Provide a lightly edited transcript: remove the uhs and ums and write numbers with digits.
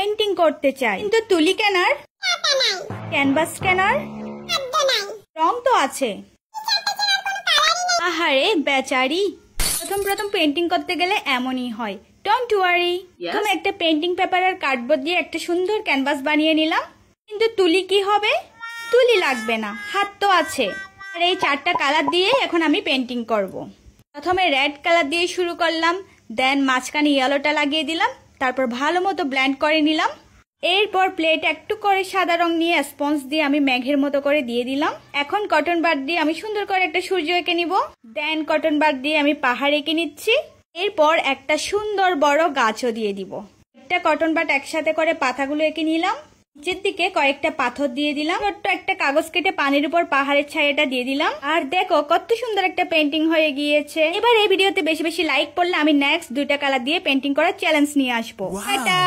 Painting করতে চাই, কিন্তু তুলি কেনার, ক্যানভাস কেনার, রং তো আছে। আহারে বেচারি, প্রথম পেন্টিং করতে গেলে এমনই হয়। ডোন্ট ওয়ারি, তুমি একটা পেন্টিং পেপার আর কার্ডবোর্ড দিয়ে একটা সুন্দর ক্যানভাস বানিয়ে নিলাম, কিন্তু তুলি কি হবে? তুলি লাগবে না, হাত তো আছে। আর এই 4টা কালার দিয়ে এখন আমি পেন্টিং করব। প্রথমে রেড কালার দিয়ে শুরু করলাম, দেন মাঝখানে ইয়েলোটা লাগিয়ে দিলাম, তারপর ভালো মতো ব্লেন্ড করে নিলাম। এরপর প্লেট একটু করে সাদা রং নিয়ে স্পঞ্জ দিয়ে আমি মেঘের মতো করে দিয়ে দিলাম। এখন কটন বাড দিয়ে আমি সুন্দর করে একটা সূর্য এঁকে নিব। দেন কটন বাড দিয়ে আমি পাহাড় এঁকে নিচ্ছি। এরপর একটা সুন্দর বড় গাছও দিয়ে দিব। একটা কটন বাড একসাথে করে পাতাগুলো এঁকে নিলাম। নিচের দিকে কয়েকটা পাথর দিয়ে দিলাম। ছোট্ট একটা কাগজ কেটে পানির উপর পাহাড়ের ছায়াটা দিয়ে দিলাম। আর দেখো কত সুন্দর একটা পেন্টিং হয়ে গিয়েছে। এবার এই ভিডিওতে বেশি বেশি লাইক পড়লে আমি নেক্সট 2টা কালার দিয়ে পেন্টিং করার চ্যালেঞ্জ নিয়ে আসবো। টাটা।